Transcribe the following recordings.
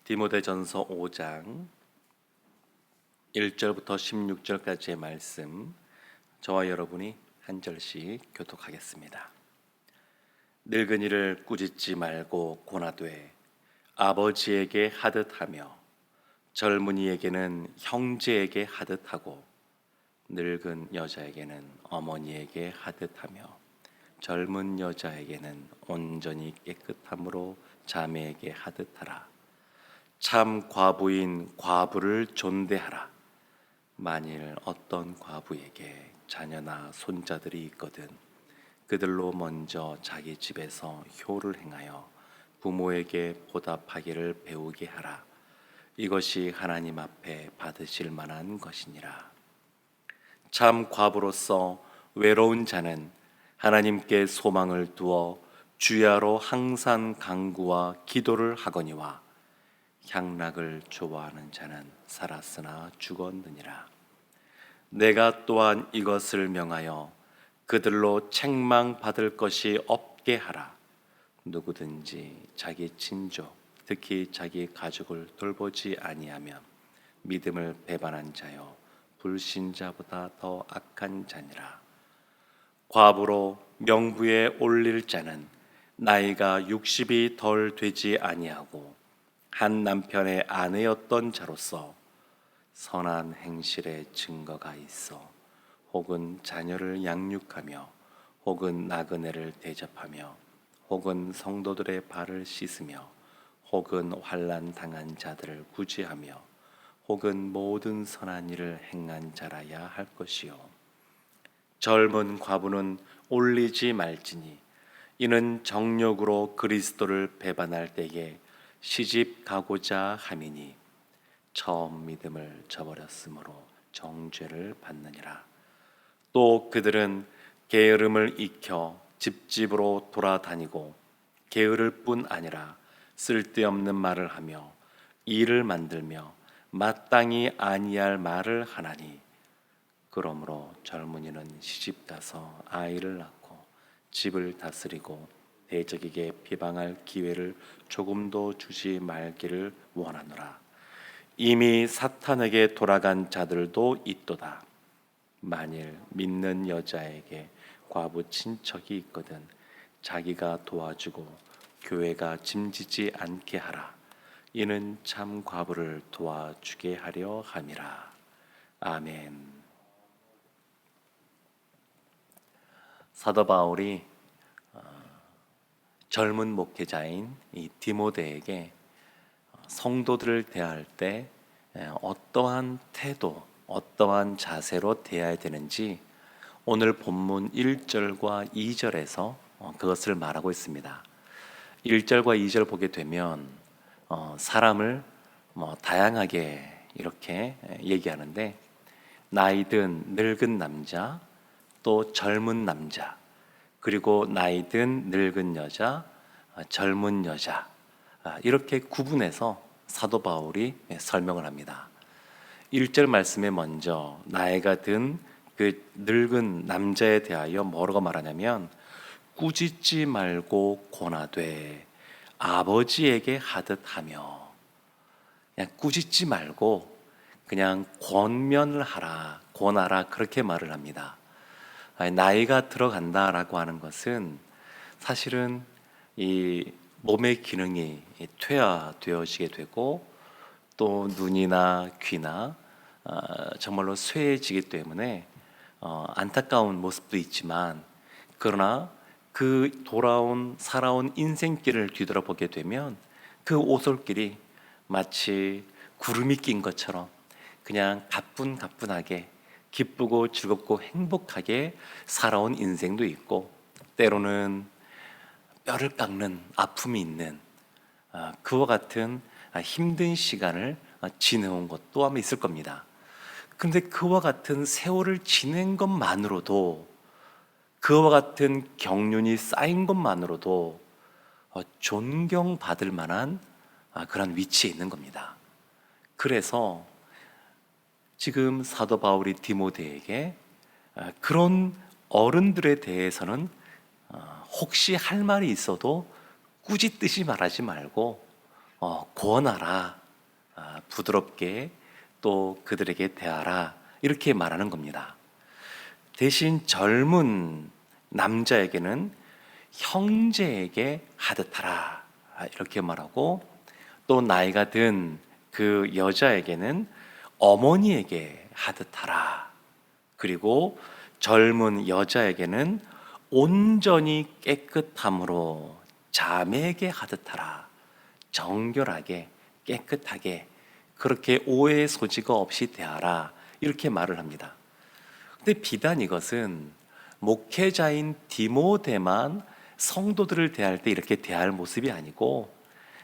디모데전서 5장 1절부터 16절까지의 말씀, 저와 여러분이 한 절씩 교독하겠습니다. 늙은이를 꾸짖지 말고 고나되 아버지에게 하듯하며 젊은이에게는 형제에게 하듯하고 늙은 여자에게는 어머니에게 하듯하며 젊은 여자에게는 온전히 깨끗함으로 자매에게 하듯하라. 참 과부인 과부를 존대하라. 만일 어떤 과부에게 자녀나 손자들이 있거든 그들로 먼저 자기 집에서 효를 행하여 부모에게 보답하기를 배우게 하라. 이것이 하나님 앞에 받으실 만한 것이니라. 참 과부로서 외로운 자는 하나님께 소망을 두어 주야로 항상 간구와 기도를 하거니와 향락을 좋아하는 자는 살았으나 죽었느니라. 내가 또한 이것을 명하여 그들로 책망받을 것이 없게 하라. 누구든지 자기 친족, 특히 자기 가족을 돌보지 아니하면 믿음을 배반한 자요 불신자보다 더 악한 자니라. 과부로 명부에 올릴 자는 나이가 60이 덜 되지 아니하고 한 남편의 아내였던 자로서 선한 행실의 증거가 있어 혹은 자녀를 양육하며 혹은 나그네를 대접하며 혹은 성도들의 발을 씻으며 혹은 환난 당한 자들을 구제하며 혹은 모든 선한 일을 행한 자라야 할 것이요 젊은 과부는 올리지 말지니 이는 정욕으로 그리스도를 배반할 때에 시집 가고자 함이니 처음 믿음을 저버렸으므로 정죄를 받느니라. 또 그들은 게으름을 익혀 집집으로 돌아다니고 게으를 뿐 아니라 쓸데없는 말을 하며 일을 만들며 마땅히 아니할 말을 하나니 그러므로 젊은이는 시집가서 아이를 낳고 집을 다스리고 대적에게 비방할 기회를 조금도 주지 말기를 원하노라. 이미 사탄에게 돌아간 자들도 있도다. 만일 믿는 여자에게 과부 친척이 있거든 자기가 도와주고 교회가 짐지지 않게 하라. 이는 참 과부를 도와주게 하려 함이라. 아멘. 사도 바울이 젊은 목회자인 이 디모데에게 성도들을 대할 때 어떠한 태도, 어떠한 자세로 대해야 되는지 오늘 본문 1절과 2절에서 그것을 말하고 있습니다. 1절과 2절 보게 되면 사람을 다양하게 이렇게 얘기하는데 나이든 늙은 남자, 또 젊은 남자, 그리고 나이든 늙은 여자, 젊은 여자 이렇게 구분해서 사도 바울이 설명을 합니다. 1절 말씀에 먼저 나이가 든 그 늙은 남자에 대하여 뭐라고 말하냐면 꾸짖지 말고 고나되 아버지에게 하듯 하며, 그냥 꾸짖지 말고 그냥 권면을 하라, 권하라 그렇게 말을 합니다. 나이가 들어간다라고 하는 것은 사실은 이 몸의 기능이 퇴화되어지게 되고 또 눈이나 귀나 정말로 쇠해지기 때문에 안타까운 모습도 있지만, 그러나 그 살아온 인생길을 뒤돌아보게 되면 그 오솔길이 마치 구름이 낀 것처럼 그냥 가뿐가뿐하게 기쁘고 즐겁고 행복하게 살아온 인생도 있고, 때로는 뼈를 깎는 아픔이 있는 그와 같은 힘든 시간을 지내온 것도 아마 있을 겁니다. 그런데 그와 같은 세월을 지낸 것만으로도, 그와 같은 경륜이 쌓인 것만으로도 존경받을 만한 그런 위치에 있는 겁니다. 그래서 지금 사도 바울이 디모데에게 그런 어른들에 대해서는 혹시 할 말이 있어도 꾸짖듯이 말하지 말고 권하라, 부드럽게 또 그들에게 대하라, 이렇게 말하는 겁니다. 대신 젊은 남자에게는 형제에게 하듯하라, 이렇게 말하고, 또 나이가 든 그 여자에게는 어머니에게 하듯하라, 그리고 젊은 여자에게는 온전히 깨끗함으로 자매에게 하듯하라, 정결하게 깨끗하게 그렇게 오해의 소지가 없이 대하라, 이렇게 말을 합니다. 근데 비단 이것은 목회자인 디모데만 성도들을 대할 때 이렇게 대할 모습이 아니고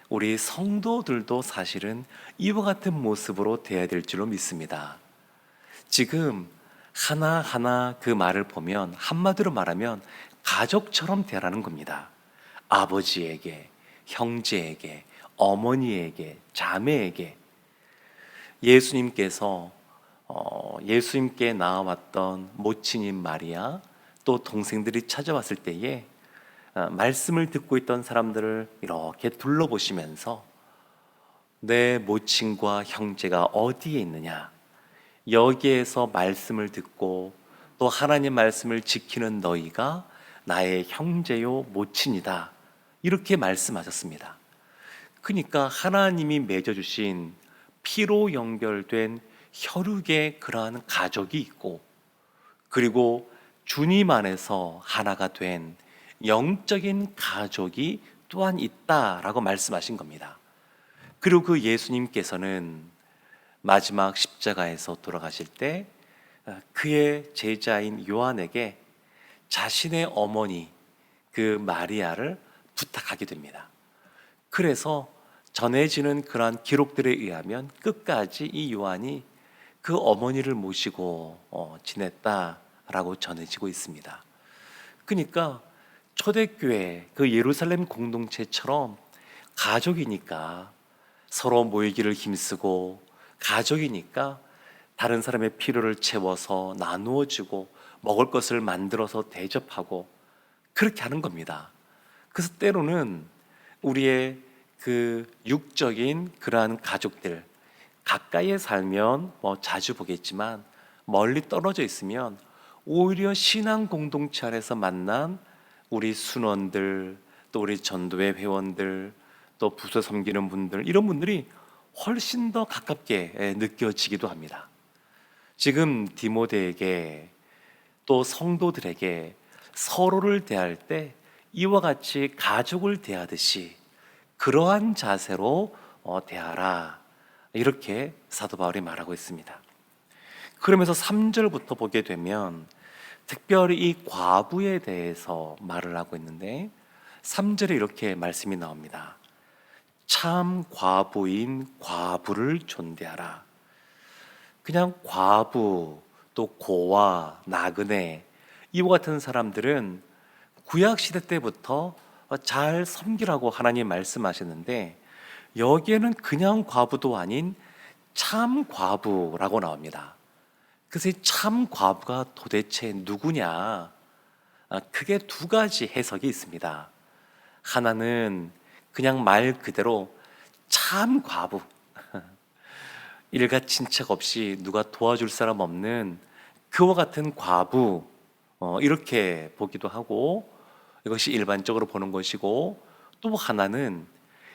우리 성도들도 사실은 이와 같은 모습으로 대해야 될 줄로 믿습니다. 지금 하나하나 그 말을 보면 한마디로 말하면 가족처럼 대하라는 겁니다. 아버지에게, 형제에게, 어머니에게, 자매에게. 예수님께서 예수님께 나와왔던 모친인 마리아, 또 동생들이 찾아왔을 때에 말씀을 듣고 있던 사람들을 이렇게 둘러보시면서 내 모친과 형제가 어디에 있느냐, 여기에서 말씀을 듣고 또 하나님 말씀을 지키는 너희가 나의 형제요 모친이다, 이렇게 말씀하셨습니다. 그러니까 하나님이 맺어주신 피로 연결된 혈육의 그러한 가족이 있고, 그리고 주님 안에서 하나가 된 영적인 가족이 또한 있다라고 말씀하신 겁니다. 그리고 그 예수님께서는 마지막 십자가에서 돌아가실 때 그의 제자인 요한에게 자신의 어머니 그 마리아를 부탁하게 됩니다. 그래서 전해지는 그러한 기록들에 의하면 끝까지 이 요한이 그 어머니를 모시고 지냈다라고 전해지고 있습니다. 그러니까 초대교회 그 예루살렘 공동체처럼 가족이니까 서로 모이기를 힘쓰고, 가족이니까 다른 사람의 필요를 채워서 나누어 주고 먹을 것을 만들어서 대접하고 그렇게 하는 겁니다. 그래서 때로는 우리의 그 육적인 그러한 가족들, 가까이에 살면 자주 보겠지만 멀리 떨어져 있으면 오히려 신앙 공동체 안에서 만난 우리 순원들, 또 우리 전도회 회원들, 또 부서 섬기는 분들, 이런 분들이 훨씬 더 가깝게 느껴지기도 합니다. 지금 디모데에게 또 성도들에게 서로를 대할 때 이와 같이 가족을 대하듯이 그러한 자세로 대하라, 이렇게 사도 바울이 말하고 있습니다. 그러면서 3절부터 보게 되면 특별히 이 과부에 대해서 말을 하고 있는데 3절에 이렇게 말씀이 나옵니다. 참 과부인 과부를 존대하라. 그냥 과부, 또 고아, 나그네, 이와 같은 사람들은 구약시대 때부터 잘 섬기라고 하나님 말씀하셨는데 여기에는 그냥 과부도 아닌 참 과부라고 나옵니다. 그래서 이 참 과부가 도대체 누구냐? 크게 두 가지 해석이 있습니다. 하나는 그냥 말 그대로 참 과부, 일가 친척 없이 누가 도와줄 사람 없는 그와 같은 과부, 이렇게 보기도 하고, 이것이 일반적으로 보는 것이고, 또 하나는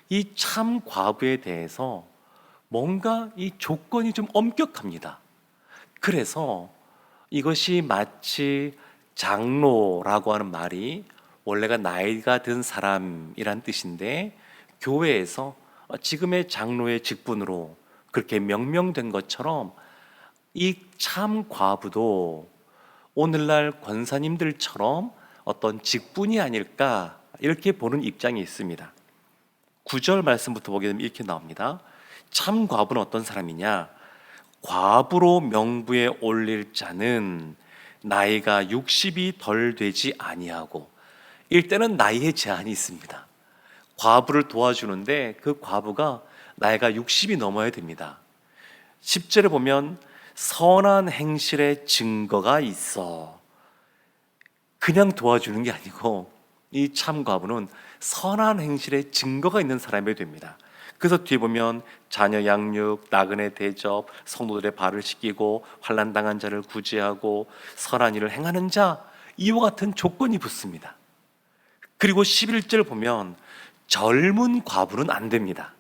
이 참 과부에 대해서 뭔가 이 조건이 좀 엄격합니다. 그래서 이것이 마치 장로라고 하는 말이 원래가 나이가 든 사람이란 뜻인데 교회에서 지금의 장로의 직분으로 그렇게 명명된 것처럼 이 참 과부도 오늘날 권사님들처럼 어떤 직분이 아닐까, 이렇게 보는 입장이 있습니다. 9절 말씀부터 보게 되면 이렇게 나옵니다. 참 과부는 어떤 사람이냐? 과부로 명부에 올릴 자는 나이가 60이 덜 되지 아니하고, 일단은 나이에 제한이 있습니다. 과부를 도와주는데 그 과부가 나이가 60이 넘어야 됩니다. 10절에 보면 선한 행실의 증거가 있어. 그냥 도와주는 게 아니고 이 참 과부는 선한 행실의 증거가 있는 사람이 됩니다. 그래서 뒤에 보면 자녀 양육, 나그네 대접, 성도들의 발을 씻기고 환난 당한 자를 구제하고 선한 일을 행하는 자, 이와 같은 조건이 붙습니다. 그리고 11절 보면 젊은 과부는 안 됩니다.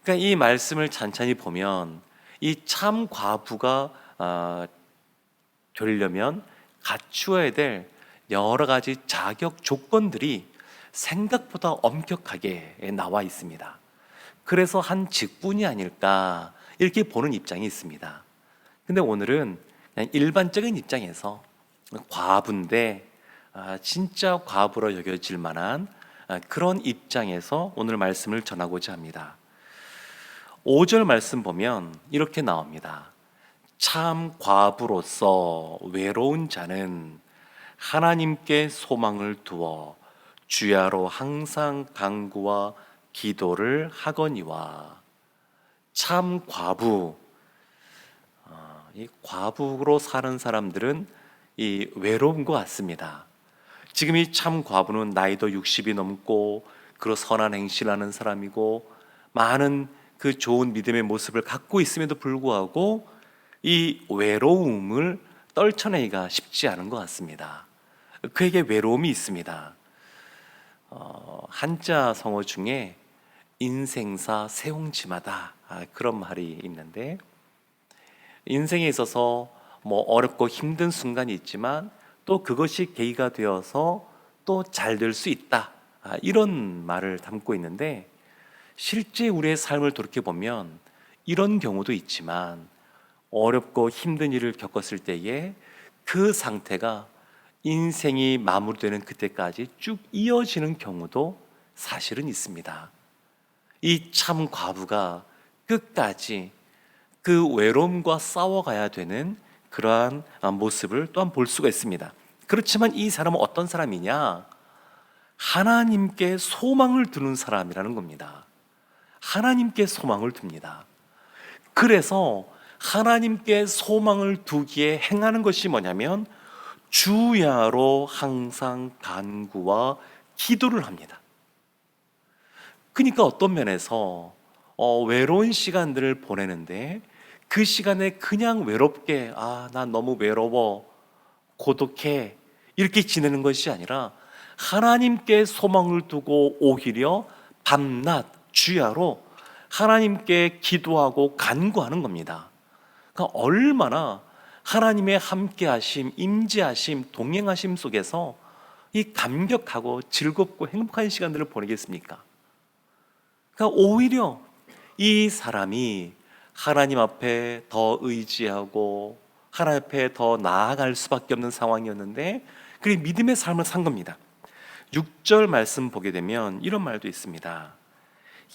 그러니까 이 말씀을 찬찬히 보면 이 참 과부가 되려면 갖추어야 될 여러 가지 자격 조건들이 생각보다 엄격하게 나와 있습니다. 그래서 한 직분이 아닐까 이렇게 보는 입장이 있습니다. 근데 오늘은 그냥 일반적인 입장에서 과부인데 진짜 과부로 여겨질 만한 그런 입장에서 오늘 말씀을 전하고자 합니다. 5절 말씀 보면 이렇게 나옵니다. 참 과부로서 외로운 자는 하나님께 소망을 두어 주야로 항상 간구와 기도를 하거니와. 참 과부, 이 과부로 사는 사람들은 이 외로운 것 같습니다. 지금 이 참 과부는 나이도 60이 넘고 그런 선한 행실을 하는 사람이고 많은 그 좋은 믿음의 모습을 갖고 있음에도 불구하고 이 외로움을 떨쳐내기가 쉽지 않은 것 같습니다. 그에게 외로움이 있습니다. 한자 성어 중에 인생사 세옹지마다 그런 말이 있는데, 인생에 있어서 뭐 어렵고 힘든 순간이 있지만 또 그것이 계기가 되어서 또 잘 될 수 있다, 이런 말을 담고 있는데, 실제 우리의 삶을 돌이켜 보면 이런 경우도 있지만 어렵고 힘든 일을 겪었을 때에 그 상태가 인생이 마무리되는 그때까지 쭉 이어지는 경우도 사실은 있습니다. 이 참 과부가 끝까지 그 외로움과 싸워가야 되는 그러한 모습을 또한 볼 수가 있습니다. 그렇지만 이 사람은 어떤 사람이냐? 하나님께 소망을 두는 사람이라는 겁니다. 하나님께 소망을 둡니다. 그래서 하나님께 소망을 두기에 행하는 것이 뭐냐면 주야로 항상 간구와 기도를 합니다. 그러니까 어떤 면에서 외로운 시간들을 보내는데 그 시간에 그냥 외롭게 난 너무 외로워, 고독해, 이렇게 지내는 것이 아니라 하나님께 소망을 두고 오히려 밤낮 주야로 하나님께 기도하고 간구하는 겁니다. 그러니까 얼마나 하나님의 함께하심, 임재하심, 동행하심 속에서 이 감격하고 즐겁고 행복한 시간들을 보내겠습니까? 그러니까 오히려 이 사람이 하나님 앞에 더 의지하고 하나님 앞에 더 나아갈 수밖에 없는 상황이었는데 그게 믿음의 삶을 산 겁니다. 6절 말씀 보게 되면 이런 말도 있습니다.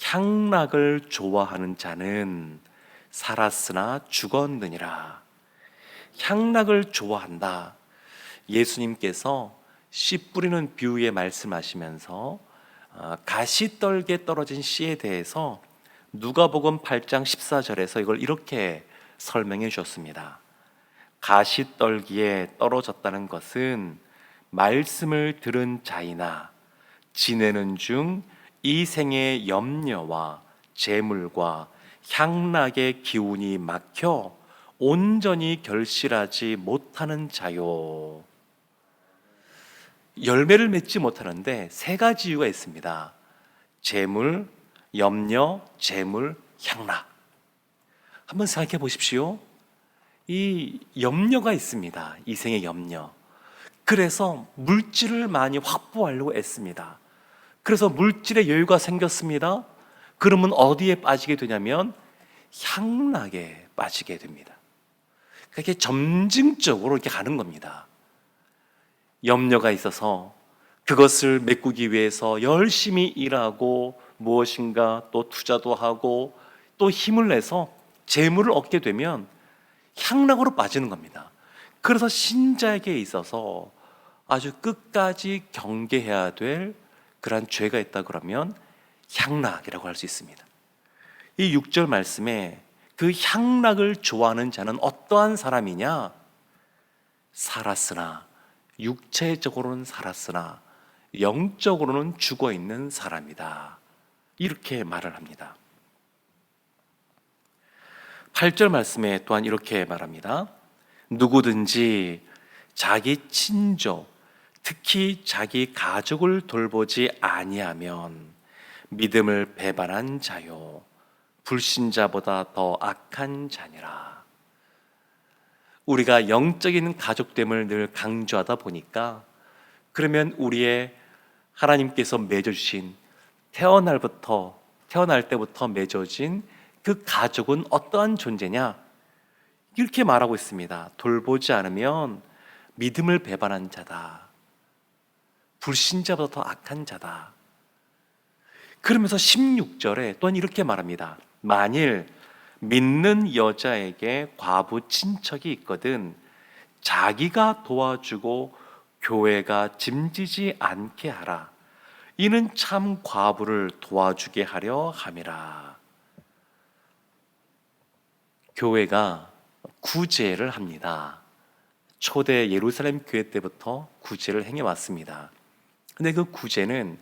향락을 좋아하는 자는 살았으나 죽었느니라. 향락을 좋아한다. 예수님께서 씨 뿌리는 비유에 말씀하시면서 가시떨기에 떨어진 씨에 대해서 누가복음 8장 14절에서 이걸 이렇게 설명해 주셨습니다. 가시떨기에 떨어졌다는 것은 말씀을 들은 자이나 지내는 중 이 생의 염려와 재물과 향락의 기운이 막혀 온전히 결실하지 못하는 자요. 열매를 맺지 못하는데 세 가지 이유가 있습니다. 재물, 염려, 재물, 향락. 한번 생각해 보십시오. 이 염려가 있습니다. 이 생의 염려. 그래서 물질을 많이 확보하려고 애씁니다. 그래서 물질의 여유가 생겼습니다. 그러면 어디에 빠지게 되냐면 향락에 빠지게 됩니다. 그게 점진적으로 이렇게 가는 겁니다. 염려가 있어서 그것을 메꾸기 위해서 열심히 일하고 무엇인가 또 투자도 하고 또 힘을 내서 재물을 얻게 되면 향락으로 빠지는 겁니다. 그래서 신자에게 있어서 아주 끝까지 경계해야 될 그러한 죄가 있다 그러면 향락이라고 할 수 있습니다. 이 6절 말씀에 그 향락을 좋아하는 자는 어떠한 사람이냐? 살았으나, 육체적으로는 살았으나 영적으로는 죽어 있는 사람이다. 이렇게 말을 합니다. 8절 말씀에 또한 이렇게 말합니다. 누구든지 자기 친족, 특히 자기 가족을 돌보지 아니하면 믿음을 배반한 자요 불신자보다 더 악한 자니라. 우리가 영적인 가족됨을 늘 강조하다 보니까 그러면 우리의 하나님께서 맺어주신 태어날 때부터 맺어진 그 가족은 어떠한 존재냐? 이렇게 말하고 있습니다. 돌보지 않으면 믿음을 배반한 자다. 불신자보다 더 악한 자다. 그러면서 16절에 또한 이렇게 말합니다. 만일 믿는 여자에게 과부 친척이 있거든 자기가 도와주고 교회가 짐지지 않게 하라. 이는 참 과부를 도와주게 하려 함이라. 교회가 구제를 합니다. 초대 예루살렘 교회 때부터 구제를 행해왔습니다. 근데 그 구제는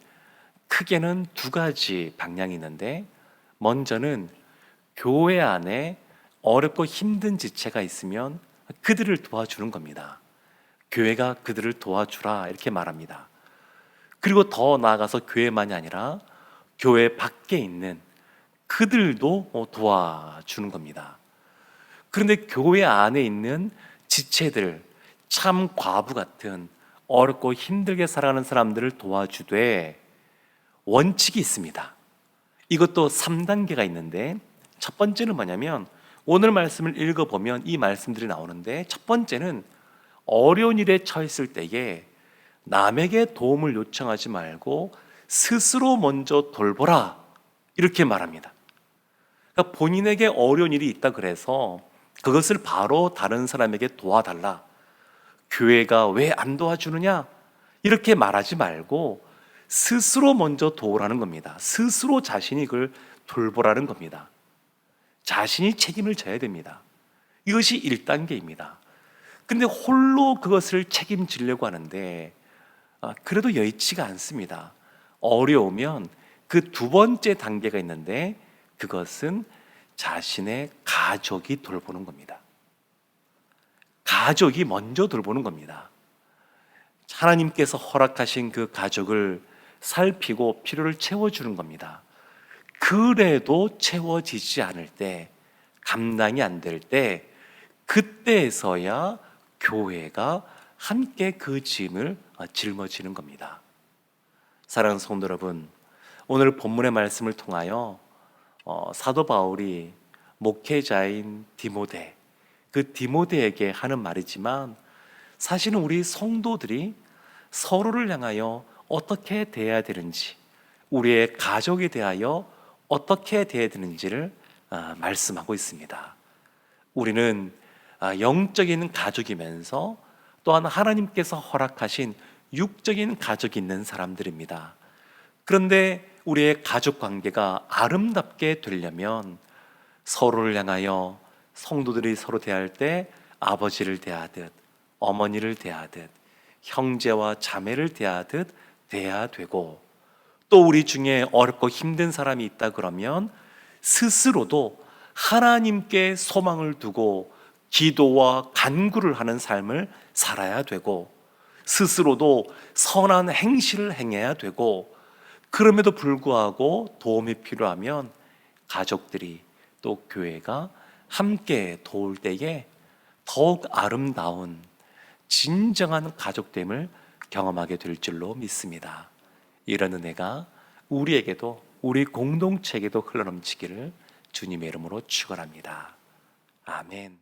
크게는 두 가지 방향이 있는데, 먼저는 교회 안에 어렵고 힘든 지체가 있으면 그들을 도와주는 겁니다. 교회가 그들을 도와주라 이렇게 말합니다. 그리고 더 나아가서 교회만이 아니라 교회 밖에 있는 그들도 도와주는 겁니다. 그런데 교회 안에 있는 지체들, 참 과부 같은 어렵고 힘들게 살아가는 사람들을 도와주되 원칙이 있습니다. 이것도 3단계가 있는데, 첫 번째는 뭐냐면 오늘 말씀을 읽어보면 이 말씀들이 나오는데, 첫 번째는 어려운 일에 처했을 때에 남에게 도움을 요청하지 말고 스스로 먼저 돌보라 이렇게 말합니다. 그러니까 본인에게 어려운 일이 있다 그래서 그것을 바로 다른 사람에게 도와달라, 교회가 왜 안 도와주느냐 이렇게 말하지 말고 스스로 먼저 도우라는 겁니다. 스스로 자신이 그걸 돌보라는 겁니다. 자신이 책임을 져야 됩니다. 이것이 1단계입니다. 근데 홀로 그것을 책임지려고 하는데 그래도 여의치가 않습니다. 어려우면 그 두 번째 단계가 있는데, 그것은 자신의 가족이 돌보는 겁니다. 가족이 먼저 돌보는 겁니다. 하나님께서 허락하신 그 가족을 살피고 필요를 채워주는 겁니다. 그래도 채워지지 않을 때, 감당이 안 될 때, 그때서야 교회가 함께 그 짐을 짊어지는 겁니다. 사랑하는 성도 여러분, 오늘 본문의 말씀을 통하여 사도 바울이 목회자인 디모데, 그 디모데에게 하는 말이지만, 사실은 우리 성도들이 서로를 향하여 어떻게 대해야 되는지, 우리의 가족에 대하여 어떻게 대해야 되는지를 말씀하고 있습니다. 우리는 영적인 가족이면서 또한 하나님께서 허락하신 육적인 가족이 있는 사람들입니다. 그런데 우리의 가족 관계가 아름답게 되려면 서로를 향하여 성도들이 서로 대할 때 아버지를 대하듯, 어머니를 대하듯, 형제와 자매를 대하듯 돼야 되고, 또 우리 중에 어렵고 힘든 사람이 있다 그러면 스스로도 하나님께 소망을 두고 기도와 간구를 하는 삶을 살아야 되고, 스스로도 선한 행실을 행해야 되고, 그럼에도 불구하고 도움이 필요하면 가족들이 또 교회가 함께 도울 때에 더욱 아름다운 진정한 가족됨을 경험하게 될 줄로 믿습니다. 이런 은혜가 우리에게도, 우리 공동체에게도 흘러넘치기를 주님의 이름으로 축원합니다. 아멘.